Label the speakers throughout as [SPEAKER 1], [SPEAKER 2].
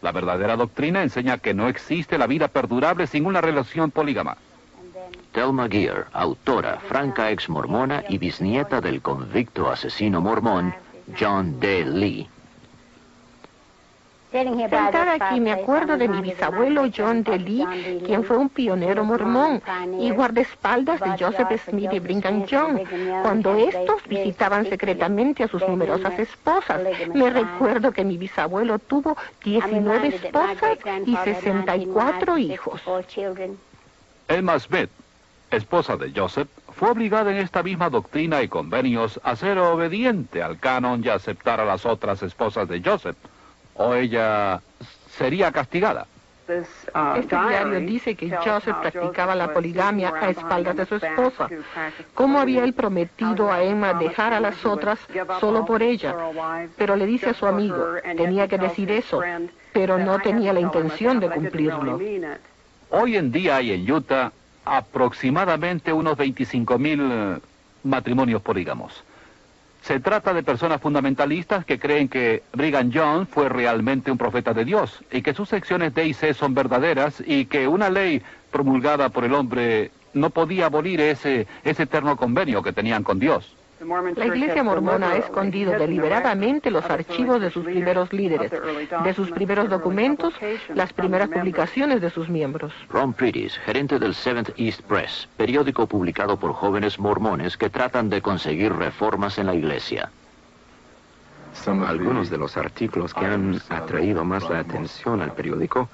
[SPEAKER 1] La verdadera doctrina enseña que no existe la vida perdurable sin una relación polígama.
[SPEAKER 2] Thelma Gear, autora, franca ex mormona y bisnieta del convicto asesino mormón John D. Lee.
[SPEAKER 3] Sentada aquí me acuerdo de mi bisabuelo John D. Lee, quien fue un pionero mormón y guardaespaldas de Joseph Smith y Brigham Young, cuando estos visitaban secretamente a sus numerosas esposas. Me recuerdo que mi bisabuelo tuvo 19 esposas y 64 hijos.
[SPEAKER 1] Emma Smith, esposa de Joseph, fue obligada en esta misma doctrina y convenios a ser obediente al canon y aceptar a las otras esposas de Joseph, o ella sería castigada.
[SPEAKER 3] Este diario dice que Joseph practicaba la poligamia a espaldas de su esposa. ¿Cómo había él prometido a Emma dejar a las otras solo por ella? Pero le dice a su amigo, tenía que decir eso, pero no tenía la intención de cumplirlo.
[SPEAKER 1] Hoy en día hay en Utah aproximadamente unos 25,000 matrimonios polígamos. Se trata de personas fundamentalistas que creen que Brigham Young fue realmente un profeta de Dios y que sus secciones D y C son verdaderas y que una ley promulgada por el hombre no podía abolir ese eterno convenio que tenían con Dios.
[SPEAKER 3] La Iglesia mormona ha escondido deliberadamente los archivos de sus primeros líderes, de sus primeros documentos, las primeras publicaciones de sus miembros.
[SPEAKER 2] Ron Pritis, gerente del Seventh East Press, periódico publicado por jóvenes mormones que tratan de conseguir reformas en la iglesia.
[SPEAKER 4] Algunos de los artículos que han atraído más la atención al periódico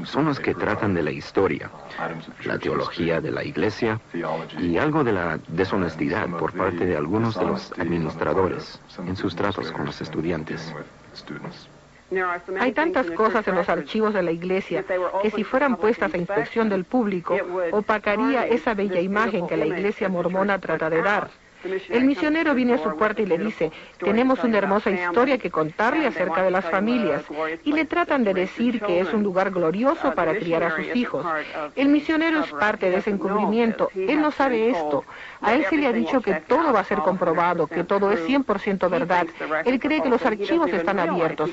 [SPEAKER 4] son los que tratan de la historia, la teología de la iglesia y algo de la deshonestidad por parte de algunos de los administradores en sus tratos con los estudiantes.
[SPEAKER 3] Hay tantas cosas en los archivos de la iglesia que si fueran puestas a inspección del público, opacaría esa bella imagen que la iglesia mormona trata de dar. El misionero viene a su puerta y le dice, tenemos una hermosa historia que contarle acerca de las familias, y le tratan de decir que es un lugar glorioso para criar a sus hijos. El misionero es parte de ese encubrimiento, él no sabe esto. A él se le ha dicho que todo va a ser comprobado, que todo es 100% verdad. Él cree que los archivos están abiertos.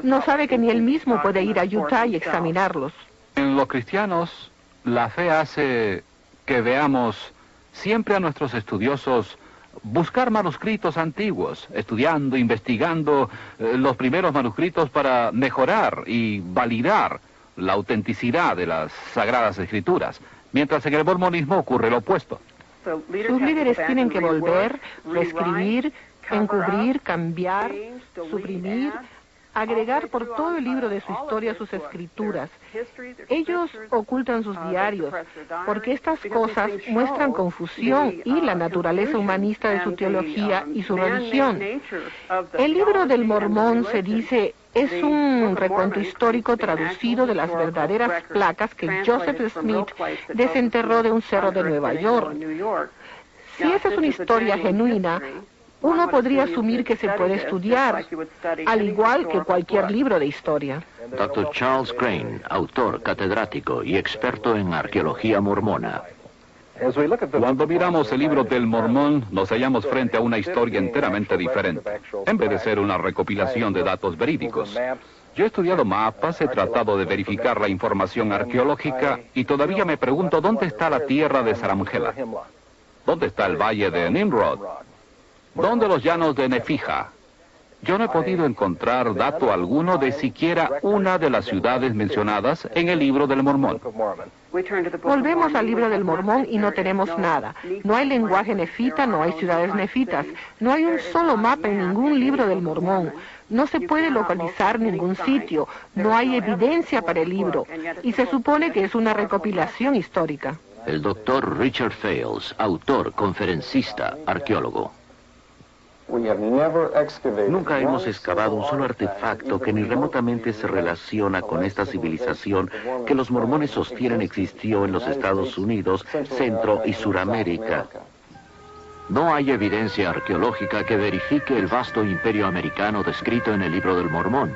[SPEAKER 3] No sabe que ni él mismo puede ir a Utah y examinarlos.
[SPEAKER 1] En los cristianos, la fe hace que veamos siempre a nuestros estudiosos buscar manuscritos antiguos, estudiando, investigando los primeros manuscritos para mejorar y validar la autenticidad de las Sagradas Escrituras, mientras en el mormonismo ocurre lo opuesto.
[SPEAKER 3] Sus líderes tienen que volver, reescribir, encubrir, cambiar, suprimir, agregar por todo el libro de su historia sus escrituras. Ellos ocultan sus diarios, porque estas cosas muestran confusión y la naturaleza humanista de su teología y su religión. El libro del Mormón, se dice, es un recuento histórico traducido de las verdaderas placas que Joseph Smith desenterró de un cerro de Nueva York. Si esa es una historia genuina, uno podría asumir que se puede estudiar, al igual que cualquier libro de historia.
[SPEAKER 2] Dr. Charles Crane, autor, catedrático y experto en arqueología mormona.
[SPEAKER 1] Cuando miramos el libro del Mormón, nos hallamos frente a una historia enteramente diferente, en vez de ser una recopilación de datos verídicos. Yo he estudiado mapas, he tratado de verificar la información arqueológica y todavía me pregunto dónde está la tierra de Saramgela, dónde está el valle de Nimrod, ¿dónde los llanos de Nefija? Yo no he podido encontrar dato alguno de siquiera una de las ciudades mencionadas en el libro del Mormón.
[SPEAKER 3] Volvemos al libro del Mormón y no tenemos nada. No hay lenguaje nefita, no hay ciudades nefitas. No hay un solo mapa en ningún libro del Mormón. No se puede localizar ningún sitio. No hay evidencia para el libro. Y se supone que es una recopilación histórica.
[SPEAKER 2] El doctor Richard Fales, autor, conferencista, arqueólogo. Nunca hemos excavado un solo artefacto que ni remotamente se relaciona con esta civilización que los mormones sostienen existió en los Estados Unidos, Centro y Suramérica. No hay evidencia arqueológica que verifique el vasto imperio americano descrito en el libro del Mormón.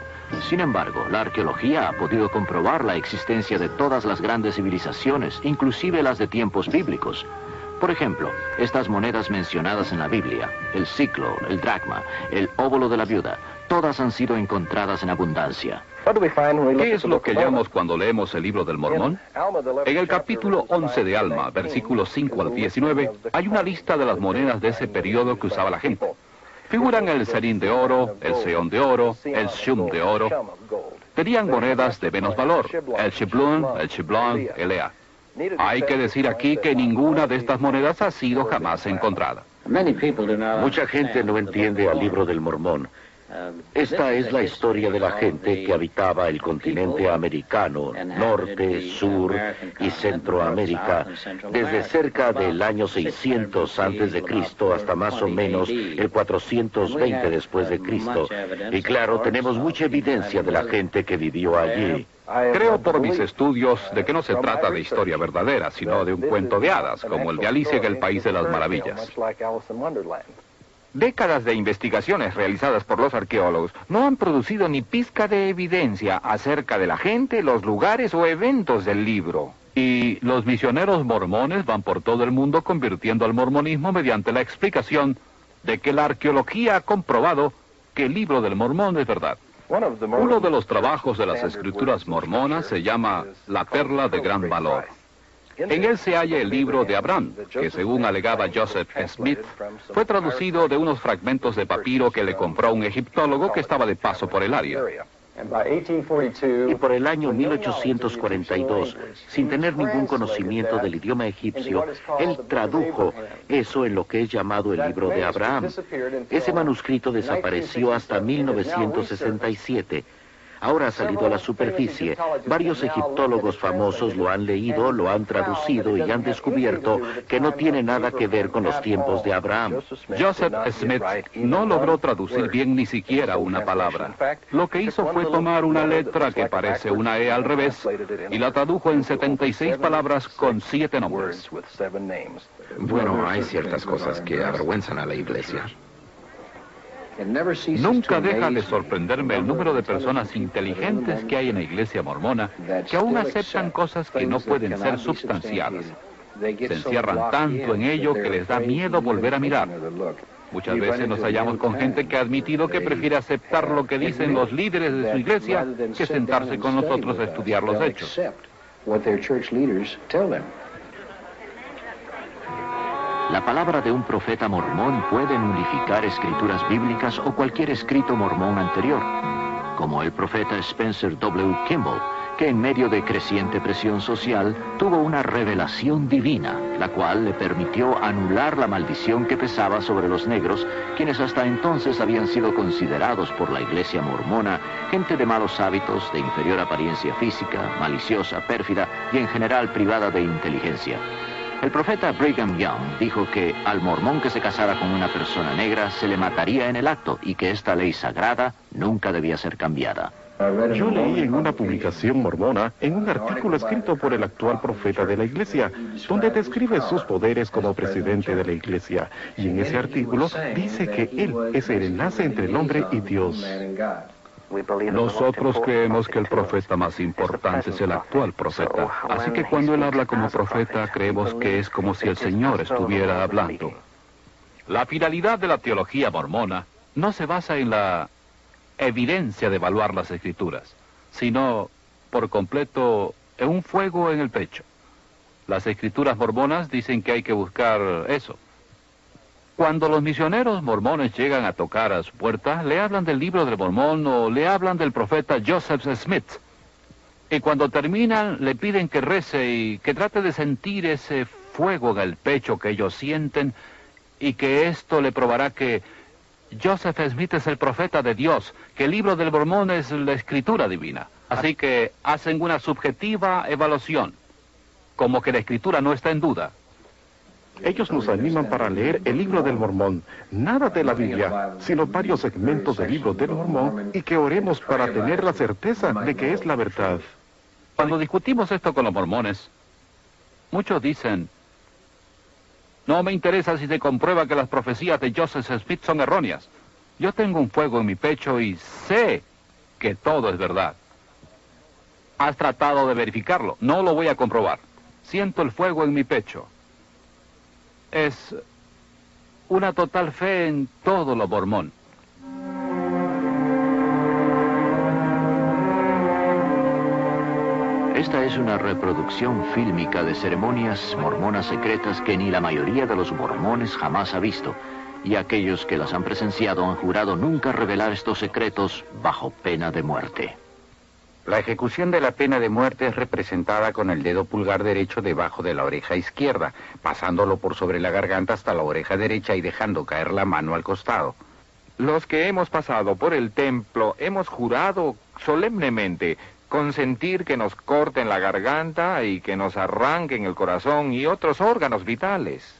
[SPEAKER 2] Sin embargo, la arqueología ha podido comprobar la existencia de todas las grandes civilizaciones, inclusive las de tiempos bíblicos. Por ejemplo, estas monedas mencionadas en la Biblia, el siclo, el dracma, el óvulo de la viuda, Todas han sido encontradas en abundancia.
[SPEAKER 1] ¿Qué es lo que hallamos cuando leemos el libro del Mormón? En el capítulo 11 de Alma, versículos 5 al 19, hay una lista de las monedas de ese periodo que usaba la gente. Figuran el serín de oro, el seón de oro, el shum de oro. Tenían monedas de menos valor, el shiblon, el ea. Hay que decir aquí que ninguna de estas monedas ha sido jamás encontrada.
[SPEAKER 2] Mucha gente no entiende al libro del Mormón. Esta es la historia de la gente que habitaba el continente americano, Norte, Sur y Centroamérica, desde cerca del año 600 antes de Cristo hasta más o menos el 420 después de Cristo. Y claro, tenemos mucha evidencia de la gente que vivió allí.
[SPEAKER 1] Creo por mis estudios de que no se trata de historia verdadera, sino de un cuento de hadas, como el de Alicia en el País de las Maravillas.
[SPEAKER 5] Décadas de investigaciones realizadas por los arqueólogos no han producido ni pizca de evidencia acerca de la gente, los lugares o eventos del libro.
[SPEAKER 1] Y los misioneros mormones van por todo el mundo convirtiendo al mormonismo mediante la explicación de que la arqueología ha comprobado que el libro del Mormón es verdad. Uno de los trabajos de las escrituras mormonas se llama La Perla de Gran Valor. En él se halla el libro de Abraham, que según alegaba Joseph Smith, fue traducido de unos fragmentos de papiro que le compró un egiptólogo que estaba de paso por el área.
[SPEAKER 2] Y por el año 1842, sin tener ningún conocimiento del idioma egipcio, él tradujo eso en lo que es llamado el libro de Abraham. Ese manuscrito desapareció hasta 1967. Ahora ha salido a la superficie. Varios egiptólogos famosos lo han leído, lo han traducido y han descubierto que no tiene nada que ver con los tiempos de Abraham.
[SPEAKER 1] Joseph Smith no logró traducir bien ni siquiera una palabra. Lo que hizo fue tomar una letra que parece una E al revés y la tradujo en 76 palabras con 7 nombres.
[SPEAKER 4] Bueno, hay ciertas cosas que avergüenzan a la iglesia.
[SPEAKER 1] Nunca deja de sorprenderme el número de personas inteligentes que hay en la iglesia mormona que aún aceptan cosas que no pueden ser substanciadas. Se encierran tanto en ello que les da miedo volver a mirar. Muchas veces nos hallamos con gente que ha admitido que prefiere aceptar lo que dicen los líderes de su iglesia que sentarse con nosotros a estudiar los hechos.
[SPEAKER 2] La palabra de un profeta mormón puede nulificar escrituras bíblicas o cualquier escrito mormón anterior, como el profeta Spencer W. Kimball, que en medio de creciente presión social tuvo una revelación divina, la cual le permitió anular la maldición que pesaba sobre los negros, quienes hasta entonces habían sido considerados por la iglesia mormona gente de malos hábitos, de inferior apariencia física, maliciosa, pérfida y en general privada de inteligencia. El profeta Brigham Young dijo que al mormón que se casara con una persona negra se le mataría en el acto y que esta ley sagrada nunca debía ser cambiada.
[SPEAKER 6] Yo leí en una publicación mormona, en un artículo escrito por el actual profeta de la iglesia, donde describe sus poderes como presidente de la iglesia. Y en ese artículo dice que él es el enlace entre el hombre y Dios.
[SPEAKER 1] Nosotros creemos que el profeta más importante es el actual profeta. Así que cuando él habla como profeta, creemos que es como si el Señor estuviera hablando. La finalidad de la teología mormona no se basa en la evidencia de evaluar las escrituras, sino por completo en un fuego en el pecho. Las escrituras mormonas dicen que hay que buscar eso. Cuando los misioneros mormones llegan a tocar a su puerta, le hablan del libro del Mormón o le hablan del profeta Joseph Smith. Y cuando terminan, le piden que rece y que trate de sentir ese fuego en el pecho que ellos sienten y que esto le probará que Joseph Smith es el profeta de Dios, que el libro del Mormón es la escritura divina. Así que hacen una subjetiva evaluación, como que la escritura no está en duda.
[SPEAKER 6] Ellos nos animan para leer el libro del Mormón, nada de la Biblia, sino varios segmentos del libro del Mormón y que oremos para tener la certeza de que es la verdad.
[SPEAKER 1] Cuando discutimos esto con los mormones, muchos dicen, no me interesa si se comprueba que las profecías de Joseph Smith son erróneas. Yo tengo un fuego en mi pecho y sé que todo es verdad. ¿Has tratado de verificarlo? No lo voy a comprobar. Siento el fuego en mi pecho. Es una total fe en todo lo mormón.
[SPEAKER 2] Esta es una reproducción fílmica de ceremonias mormonas secretas que ni la mayoría de los mormones jamás ha visto, y aquellos que las han presenciado han jurado nunca revelar estos secretos bajo pena de muerte.
[SPEAKER 5] La ejecución de la pena de muerte es representada con el dedo pulgar derecho debajo de la oreja izquierda, pasándolo por sobre la garganta hasta la oreja derecha y dejando caer la mano al costado. Los que hemos pasado por el templo hemos jurado solemnemente consentir que nos corten la garganta y que nos arranquen el corazón y otros órganos vitales.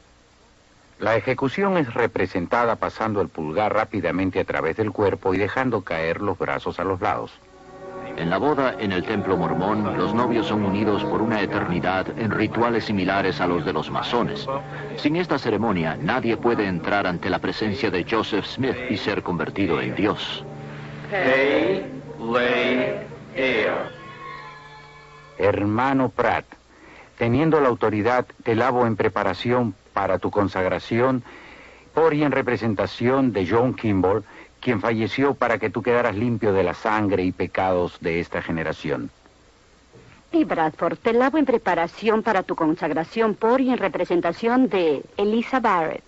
[SPEAKER 5] La ejecución es representada pasando el pulgar rápidamente a través del cuerpo y dejando caer los brazos a los lados.
[SPEAKER 2] En la boda en el templo mormón, los novios son unidos por una eternidad en rituales similares a los de los masones. Sin esta ceremonia, nadie puede entrar ante la presencia de Joseph Smith y ser convertido en Dios.
[SPEAKER 5] Hermano Pratt, teniendo la autoridad, te lavo en preparación para tu consagración por y en representación de John Kimball, quien falleció para que tú quedaras limpio de la sangre y pecados de esta generación.
[SPEAKER 7] Y Bradford, te lavo en preparación para tu consagración por y en representación de Eliza Barrett.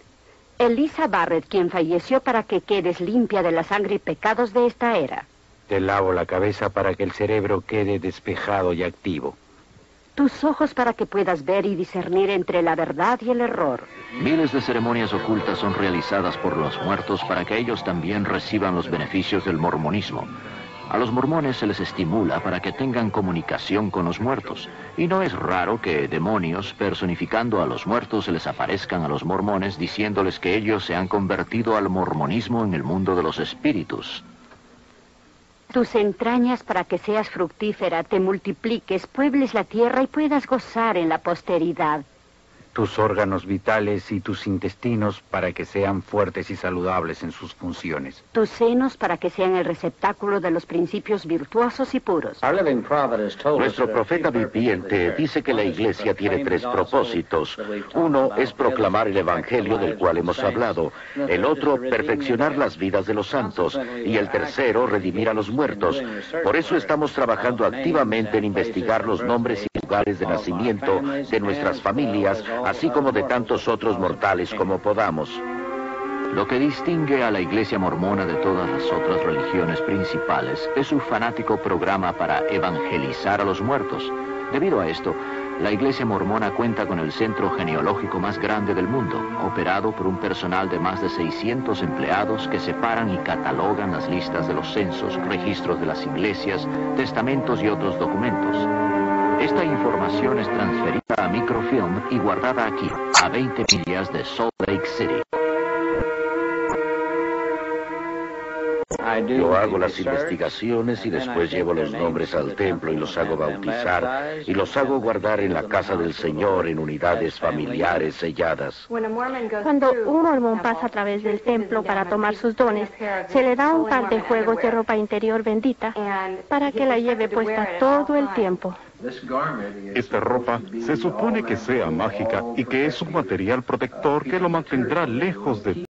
[SPEAKER 7] Eliza Barrett, quien falleció para que quedes limpia de la sangre y pecados de esta era.
[SPEAKER 5] Te lavo la cabeza para que el cerebro quede despejado y activo.
[SPEAKER 7] Tus ojos para que puedas ver y discernir entre la verdad y el error.
[SPEAKER 2] Miles de ceremonias ocultas son realizadas por los muertos para que ellos también reciban los beneficios del mormonismo. A los mormones se les estimula para que tengan comunicación con los muertos, y no es raro que demonios personificando a los muertos se les aparezcan a los mormones diciéndoles que ellos se han convertido al mormonismo en el mundo de los espíritus.
[SPEAKER 7] Tus entrañas para que seas fructífera, te multipliques, puebles la tierra y puedas gozar en la posteridad.
[SPEAKER 5] Tus órganos vitales y tus intestinos para que sean fuertes y saludables en sus funciones.
[SPEAKER 7] Tus senos para que sean el receptáculo de los principios virtuosos y puros.
[SPEAKER 2] Nuestro profeta viviente dice que la iglesia tiene 3 propósitos. Uno es proclamar el evangelio del cual hemos hablado. El otro, perfeccionar las vidas de los santos. Y el tercero, redimir a los muertos. Por eso estamos trabajando activamente en investigar los nombres y lugares de nacimiento de nuestras familias, así como de tantos otros mortales como podamos. Lo que distingue a la iglesia mormona de todas las otras religiones principales es su fanático programa para evangelizar a los muertos. Debido a esto, la iglesia mormona cuenta con el centro genealógico más grande del mundo, operado por un personal de más de 600 empleados que separan y catalogan las listas de los censos, registros de las iglesias, testamentos y otros documentos. Esta información es transferida a microfilm y guardada aquí, a 20 millas de Salt Lake City. Yo hago las investigaciones y después llevo los nombres al templo y los hago bautizar y los hago guardar en la casa del Señor en unidades familiares selladas.
[SPEAKER 8] Cuando un mormón pasa a través del templo para tomar sus dones, se le da un par de juegos de ropa interior bendita para que la lleve puesta todo el tiempo.
[SPEAKER 6] Esta ropa se supone que sea mágica y que es un material protector que lo mantendrá lejos de